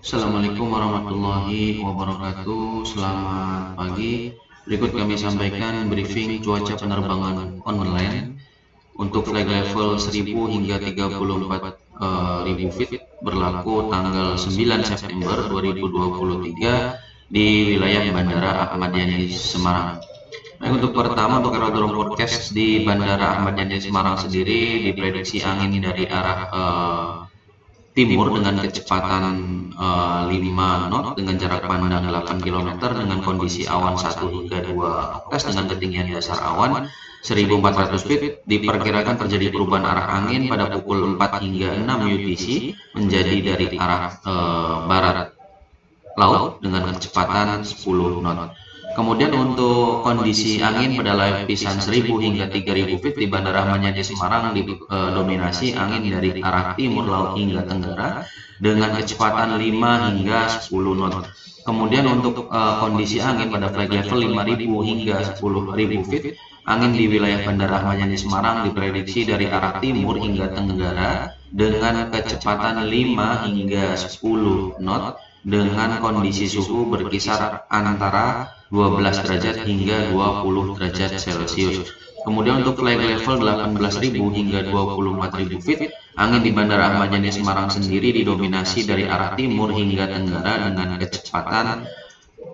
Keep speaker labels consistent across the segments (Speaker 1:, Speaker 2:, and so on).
Speaker 1: Assalamualaikum warahmatullahi wabarakatuh. Selamat pagi. Berikut kami sampaikan briefing cuaca penerbangan online untuk flight level 1000 hingga 34.000 feet berlaku tanggal 9 September 2023 di wilayah Bandara Ahmad Yani Semarang. Baik, untuk pertama, untuk aerodrome forecast di Bandara Ahmad Yani Semarang sendiri diprediksi angin dari arah timur dengan kecepatan 5 knot dengan jarak pandang 8 km dengan kondisi awan 1 hingga 2 oktas dengan ketinggian dasar awan 1400 feet. Diperkirakan terjadi perubahan arah angin pada pukul 4 hingga 6 UTC menjadi dari arah barat laut dengan kecepatan 10 knot. Kemudian untuk kondisi angin pada lapisan 1000 hingga 3000 feet di Bandara Ahmad Yani Semarang didominasi angin dari arah timur laut hingga tenggara dengan kecepatan 5 hingga 10 knot. Kemudian untuk kondisi angin pada flight level 5000 hingga 10000 feet, angin di wilayah Bandara Ahmad Yani Semarang diprediksi dari arah timur hingga tenggara dengan kecepatan 5 hingga 10 knot dengan kondisi suhu berkisar antara 12 derajat hingga 20 derajat Celcius. Kemudian untuk flight level 18.000 hingga 24.000 feet, angin di Bandara Ahmad Yani Semarang sendiri didominasi dari arah timur hingga tenggara dengan kecepatan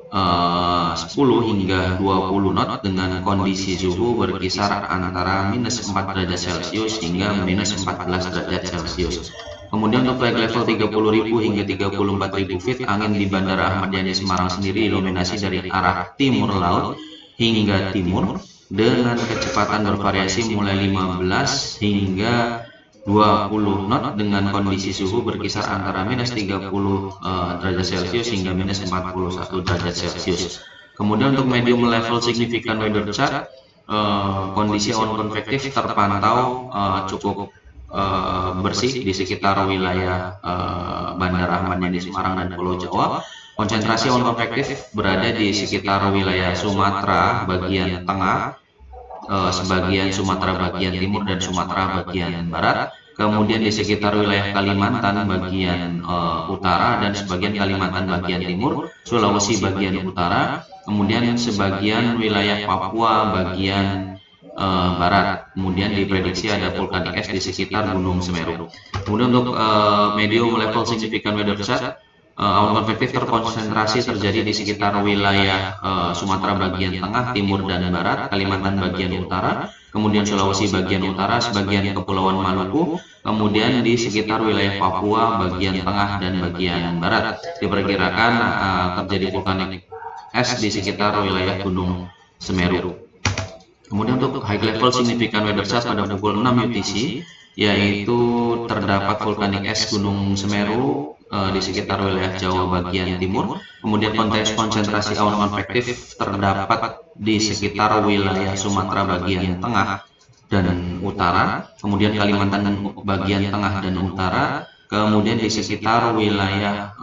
Speaker 1: 10 hingga 20 knot dengan kondisi suhu berkisar antara minus 4 derajat Celcius hingga minus 14 derajat Celcius. Kemudian untuk flight level 30.000 hingga 34.000 feet, angin di Bandara Ahmad Yani Semarang sendiri didominasi dari arah timur laut hingga timur dengan kecepatan bervariasi mulai 15 hingga 20 knot dengan kondisi suhu berkisar antara minus 30 derajat Celcius hingga minus 41 derajat Celcius. Kemudian untuk medium level significant weather chart, kondisi awan konvektif terpantau cukup bersih di sekitar wilayah Bandara Ahmad Yani Semarang dan Pulau Jawa. Konsentrasi awan konvektif berada di sekitar wilayah Sumatera bagian tengah, sebagian Sumatera bagian timur dan Sumatera bagian barat. Kemudian di sekitar wilayah Kalimantan bagian utara dan sebagian Kalimantan bagian timur, Sulawesi bagian utara, kemudian sebagian wilayah Papua bagian barat. Kemudian diprediksi ada vulkanik es di sekitar Gunung Semeru. Kemudian untuk medium level significant weather chart, awan konvektif terkonsentrasi terjadi di sekitar wilayah Sumatera bagian tengah, timur dan barat, Kalimantan bagian utara, kemudian Sulawesi bagian utara, sebagian Kepulauan Maluku, kemudian di sekitar wilayah Papua bagian tengah dan bagian barat. Diperkirakan terjadi vulkanik es di sekitar wilayah Gunung Semeru. Kemudian untuk high level significant weather chart pada pukul 6 UTC, yaitu terdapat vulkanik es Gunung Semeru di sekitar wilayah Jawa bagian timur. Kemudian konsentrasi awan konvektif terdapat di sekitar wilayah Sumatera bagian tengah dan utara, kemudian Kalimantan bagian tengah dan utara, kemudian di sekitar wilayah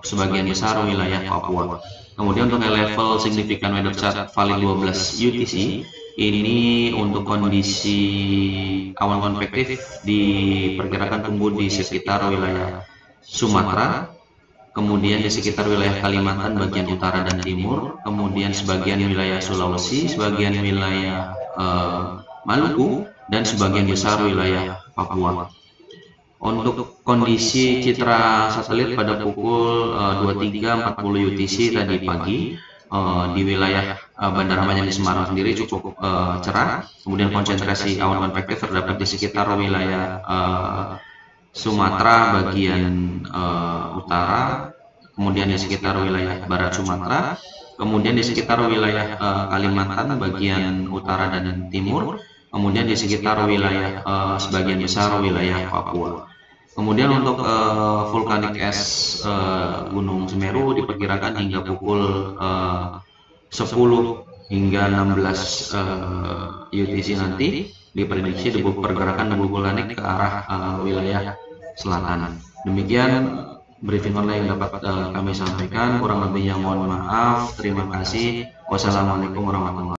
Speaker 1: sebagian besar wilayah Papua. Kemudian untuk level significant weather chart valid 12 UTC, ini untuk kondisi awan konvektif diperkirakan tumbuh di sekitar wilayah Sumatera, kemudian di sekitar wilayah Kalimantan bagian utara dan timur, kemudian sebagian wilayah Sulawesi, sebagian wilayah Maluku, dan sebagian besar wilayah Papua. Untuk kondisi citra satelit pada pukul 23.40 UTC tadi pagi, di wilayah Bandara Ahmad Yani Semarang sendiri cukup cerah. Kemudian konsentrasi awan konvektif terdapat di sekitar wilayah Sumatera bagian utara, kemudian di sekitar wilayah barat Sumatera, kemudian di sekitar wilayah Kalimantan bagian utara dan timur, kemudian di sekitar wilayah sebagian besar wilayah Papua. Kemudian untuk vulkanik es Gunung Semeru diperkirakan hingga pukul 10 hingga 16 UTC nanti diprediksi pergerakan debu vulkanik ke arah wilayah selatan. Demikian briefing online yang dapat kami sampaikan. Kurang lebihnya mohon maaf. Terima kasih. Wassalamualaikum warahmatullahi wabarakatuh.